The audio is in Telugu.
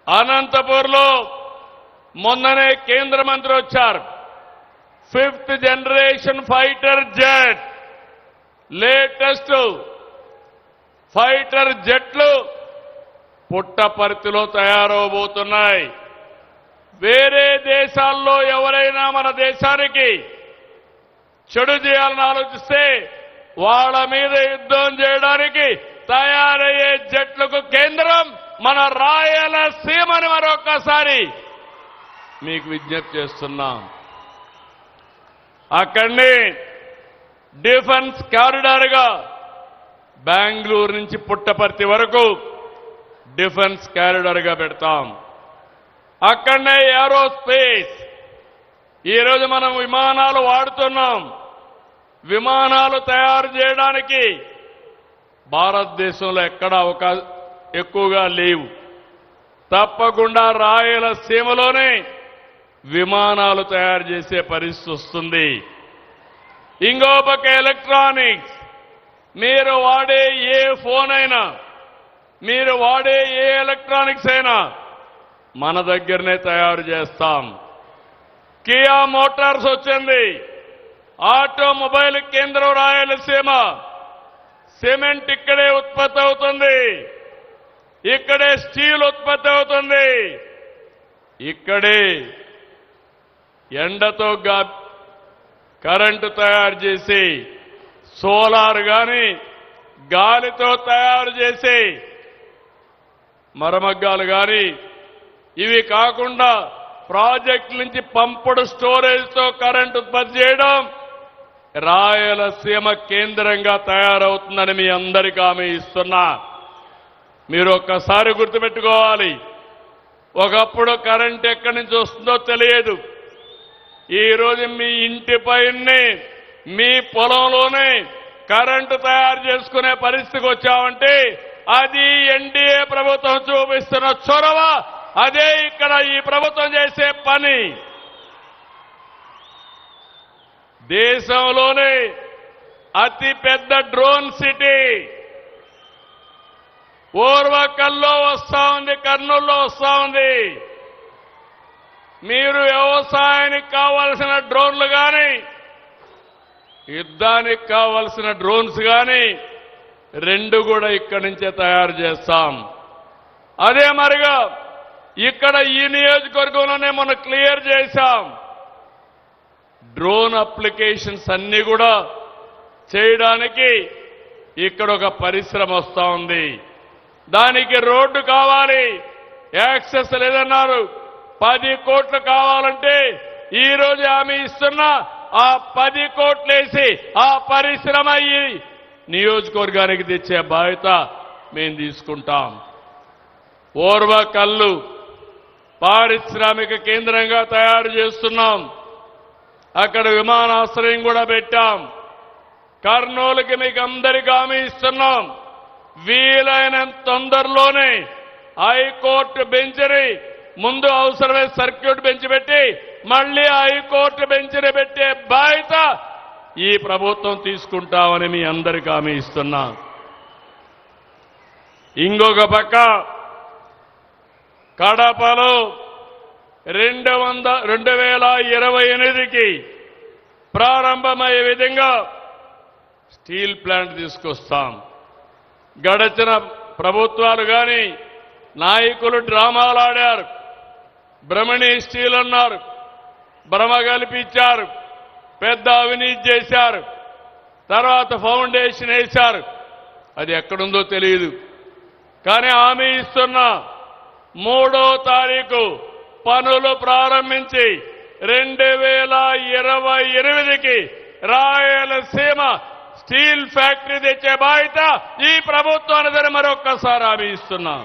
అనంతపూర్లో మొన్ననే కేంద్ర మంత్రి వచ్చారు. 5th generation fighter jet, latest fighter జెట్లు పుట్టపర్తిలో తయారవబోతున్నాయి. వేరే దేశాల్లో ఎవరైనా మన దేశానికి చెడు చేయాలని ఆలోచిస్తే వాళ్ళ మీద యుద్ధం చేయడానికి తయారయ్యే జట్లకు కేంద్రం మన రాయలసీమని మరొకసారి మీకు విజ్ఞప్తి చేస్తున్నాం. అక్కడిని డిఫెన్స్ కారిడార్గా బెంగళూరు నుంచి పుట్టపర్తి వరకు డిఫెన్స్ కారిడార్గా పెడతాం. అక్కడనే ఏరోస్పేస్. ఈరోజు మనం విమానాలు వాడుతున్నాం. విమానాలు తయారు చేయడానికి భారతదేశంలో ఎక్కడా ఎక్కువగా లేవు. తప్పకుండా రాయలసీమలోనే విమానాలు తయారు చేసే పరిస్థితి వస్తుంది. ఇంకో పక్క ఎలక్ట్రానిక్స్. మీరు వాడే ఏ ఫోన్ అయినా, మీరు వాడే ఏ ఎలక్ట్రానిక్స్ అయినా మన దగ్గరనే తయారు చేస్తాం. కియా మోటార్స్ వచ్చింది. ఆటోమొబైల్ కేంద్రం రాయలసీమ. సిమెంట్ ఇక్కడే ఉత్పత్తి అవుతుంది, ఇక్కడే స్టీల్ ఉత్పత్తి అవుతుంది, ఇక్కడే ఎండతో కరెంటు తయారు చేసి సోలార్ గాని గాలితో తయారు చేసి మరమగ్గాలు గాని, ఇవి కాకుండా ప్రాజెక్టు నుంచి పంపుడు స్టోరేజ్తో కరెంటు ఉత్పత్తి చేయడం రాయలసీమ కేంద్రంగా తయారవుతుందని మీ అందరికీ హామీ ఇస్తున్నా. మీరు ఒక్కసారి గుర్తుపెట్టుకోవాలి, ఒకప్పుడు కరెంట్ ఎక్కడి నుంచి వస్తుందో తెలియదు. ఈరోజు మీ ఇంటి పైనే, మీ పొలంలోనే కరెంటు తయారు చేసుకునే పరిస్థితికి వచ్చామంటే అది ఎన్డీఏ ప్రభుత్వం చూపిస్తున్న చొరవ. అదే ఇక్కడ ఈ ప్రభుత్వం చేసే పని. దేశంలోనే అతి పెద్ద డ్రోన్ సిటీ ఓర్వకల్లో వస్తా ఉంది, కర్నూలులో వస్తా ఉంది. మీరు వ్యవసాయానికి కావాల్సిన డ్రోన్లు కానీ, యుద్ధానికి కావాల్సిన డ్రోన్స్ కానీ రెండు కూడా ఇక్కడి నుంచే తయారు చేస్తాం. అదే మరిగా ఇక్కడ ఈ నియోజకవర్గంలోనే మనం క్లియర్ చేశాం. డ్రోన్ అప్లికేషన్స్ అన్ని కూడా చేయడానికి ఇక్కడ ఒక పరిశ్రమ వస్తా ఉంది. దానికి రోడ్డు కావాలి, యాక్సెస్ లేదన్నారు. 10 కోట్లు కావాలంటే ఈ రోజు హామీ ఇస్తున్నా, ఆ 10 కోట్లేసి ఆ పరిశ్రమ ఈ నియోజకవర్గానికి తెచ్చే బాధ్యత మేము తీసుకుంటాం. ఓర్వకల్లు పారిశ్రామిక కేంద్రంగా తయారు చేస్తున్నాం. అక్కడ విమానాశ్రయం కూడా పెట్టాం. కర్నూలుకి మీకు అందరికీ హామీ ఇస్తున్నాం. వీలైనంత తొందరలోనే హైకోర్టు బెంచ్ని, ముందు అవసరమైన సర్క్యూట్ బెంచ్ పెట్టి మళ్లీ హైకోర్టు బెంచ్ని పెట్టే బాధ్యత ఈ ప్రభుత్వం తీసుకుంటామని మీ అందరికీ హామీ ఇస్తున్నా. ఇంకొక పక్క కడపలో 2028కి ప్రారంభమయ్యే విధంగా స్టీల్ ప్లాంట్ తీసుకొస్తాం. గడచిన ప్రభుత్వాలు కానీ నాయకులు డ్రామాలు ఆడారు. బ్రహ్మణి స్టీల్ అన్నారు, భ్రమ కల్పించారు, పెద్ద అవినీతి చేశారు, తర్వాత ఫౌండేషన్ వేశారు. అది ఎక్కడుందో తెలియదు. కానీ హామీ ఇస్తున్నా, 3వ తారీఖు పనులు ప్రారంభించి 2028కి రాయలసీమ స్టీల్ ఫ్యాక్టరీ తెచ్చే బాధ్యత ఈ ప్రభుత్వానికి మరొక్కసారి హామీ ఇస్తున్నా.